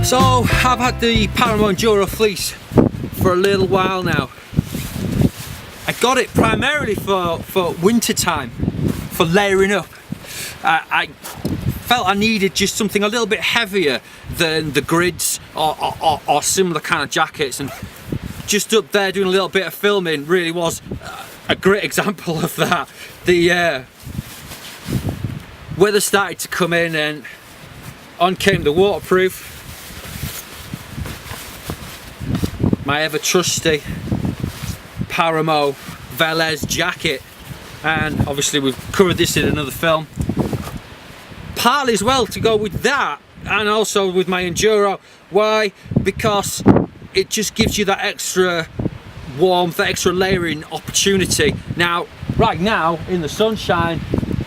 So I've had the Paramo Enduro Fleece for a little while now. I got it primarily for winter time, for layering up. I felt I needed just something a little bit heavier than the grids or similar kind of jackets, and just up there doing a little bit of filming really was a great example of that. The weather started to come in and on came the waterproof, my ever trusty Paramo Velez jacket, and obviously we've covered this in another film. Partly as well to go with that and also with my Enduro. Why? Because it just gives you that extra warmth, that extra layering opportunity. Now, right now in the sunshine,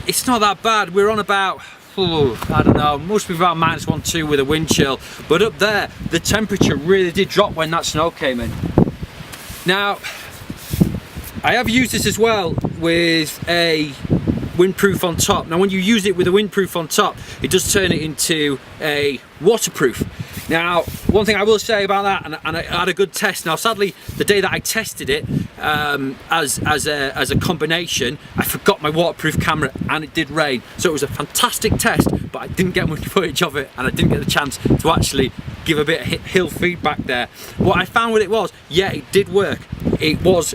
it's not that bad. We're on about, I don't know, must be about -1, -2 with a wind chill. But up there, the temperature really did drop when that snow came in. Now, I have used this as well with a windproof on top. Now, when you use it with a windproof on top, it does turn it into a waterproof. Now, one thing I will say about that, and I had a good test. Now, sadly, the day that I tested it as a combination, I forgot my waterproof camera and it did rain. So it was a fantastic test, but I didn't get much footage of it and I didn't get the chance to actually give a bit of hill feedback there. What I found with it was, yeah, it did work. It was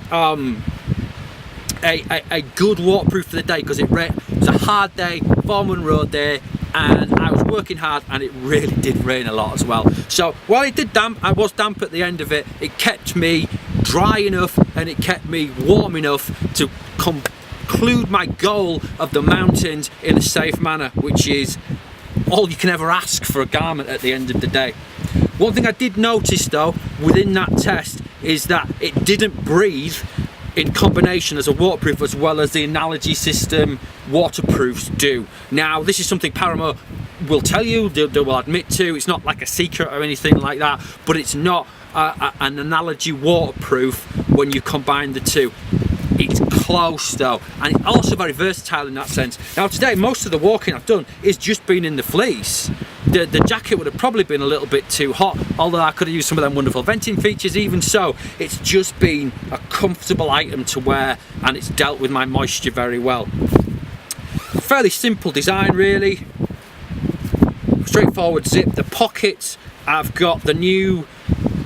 a good waterproof for the day because it was a hard day, farming road day, and I was working hard and it really did rain a lot as well. So while it did damp, I was damp at the end of it, it kept me dry enough and it kept me warm enough to conclude my goal of the mountains in a safe manner, which is all you can ever ask for a garment at the end of the day. One thing I did notice though within that test is that it didn't breathe in combination as a waterproof as well as the analogy system waterproofs do. Now, this is something Paramo will tell you, they will admit to. It's not like a secret or anything like that, but it's not an analogy waterproof when you combine the two. It's close though, and it's also very versatile in that sense. Now today, most of the walking I've done is just been in the fleece. The jacket would have probably been a little bit too hot, although I could have used some of them wonderful venting features. Even so, it's just been a comfortable item to wear and it's dealt with my moisture very well. Fairly simple design really, straightforward zip. The pockets, I've got the new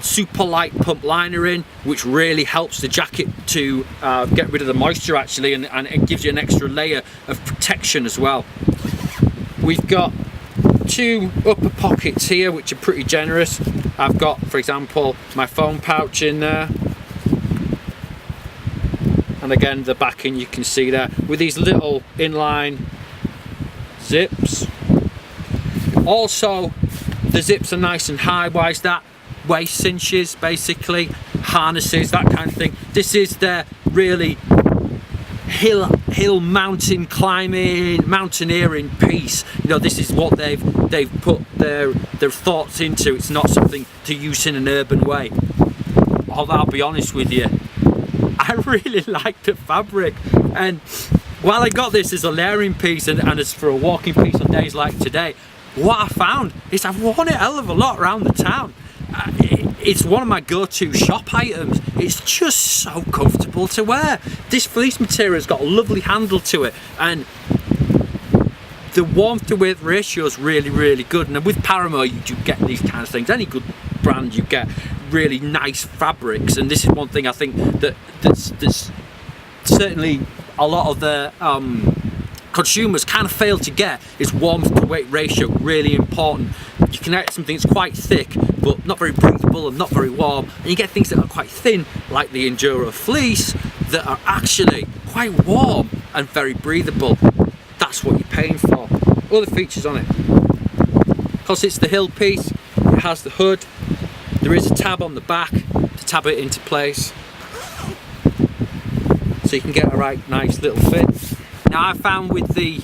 super light pump liner in, which really helps the jacket to get rid of the moisture actually, and it gives you an extra layer of protection as well. We've got two upper pockets here which are pretty generous. I've got, for example, my phone pouch in there, and again the backing you can see there with these little inline zips. Also the zips are nice and high, why is that? Waist cinches basically, harnesses, that kind of thing. This is their really hill mountain climbing, mountaineering piece. You know, this is what they've put their thoughts into. It's not something to use in an urban way. Although I'll be honest with you, I really like the fabric, and while I got this as a layering piece and as for a walking piece on days like today, what I found is I've worn it a hell of a lot around the town. It's one of my go-to shop items. It's just so comfortable to wear. This fleece material has got a lovely handle to it, and the warmth to weight ratio is really good. And with Paramo you get these kind of things. Any good brand, you get really nice fabrics, and this is one thing I think that's certainly a lot of the consumers kind of fail to get, is warmth to weight ratio. Really important. You can get something that's quite thick but not very breathable and not very warm, and you get things that are quite thin like the Enduro Fleece that are actually quite warm and very breathable. That's what you're paying for. Other features on it, because it's the hill piece, it has the hood, there is a tab on the back to tab it into place so you can get a right nice little fit. Now I found with the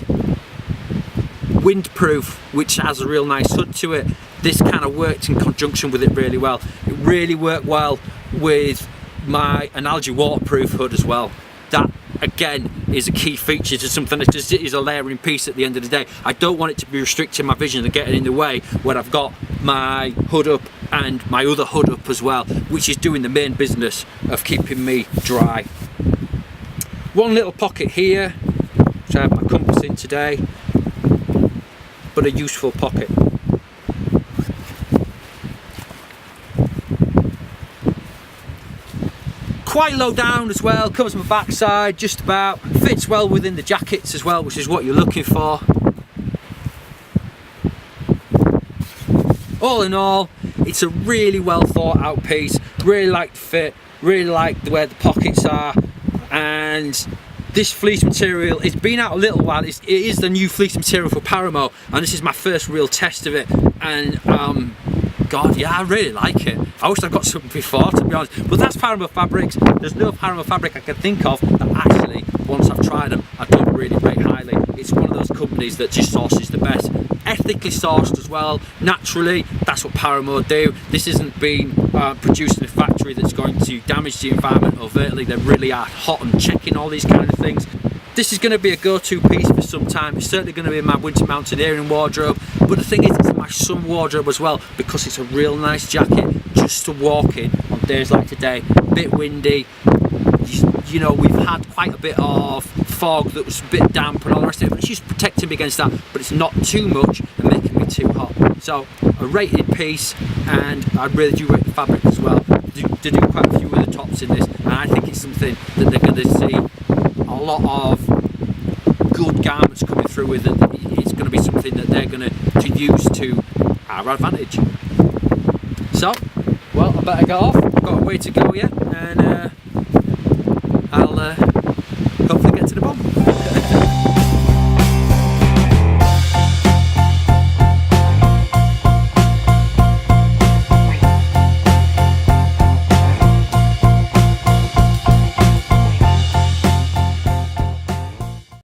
windproof, which has a real nice hood to it, this kind of worked in conjunction with it really well. It really worked well with my analogy waterproof hood as well. That again is a key feature to something that just is a layering piece at the end of the day. I don't want it to be restricting my vision and getting in the way when I've got my hood up and my other hood up as well, which is doing the main business of keeping me dry. One little pocket here, which I have my compass in today, but a useful pocket. Quite low down as well, covers my backside just about, fits well within the jackets as well, which is what you're looking for. All in all, it's a really well thought out piece. Really like the fit, really like the way the pockets are, and this fleece material, it's been out a little while. It is the new fleece material for Paramo, and this is my first real test of it, and God, yeah, I really like it. I wish I got something before, to be honest. But that's Paramo fabrics. There's no Paramo fabric I can think of that actually, once I've tried them, I don't really rate highly. It's one of those companies that just sources the best. Ethically sourced as well, naturally. That's what Paramo do. This isn't being produced in a factory that's going to damage the environment overtly. They really are hot on checking all these kind of things. This is going to be a go-to piece for some time. It's certainly going to be in my winter mountaineering wardrobe, but the thing is, it's in my summer wardrobe as well, because it's a real nice jacket just to walk in on days like today. A bit windy, you know, we've had quite a bit of fog that was a bit damp and all the rest of it, but it's just protecting me against that, but it's not too much and making me too hot. So a rated piece, and I really do rate the fabric as well. They do quite a few of the tops in this, and I think it's something that they're going to see a lot of good garments coming through with it. It's going to be something that they're going to use to our advantage. So, well, I better go off. I've got a way to go yet, and I'll hopefully get to the bomb.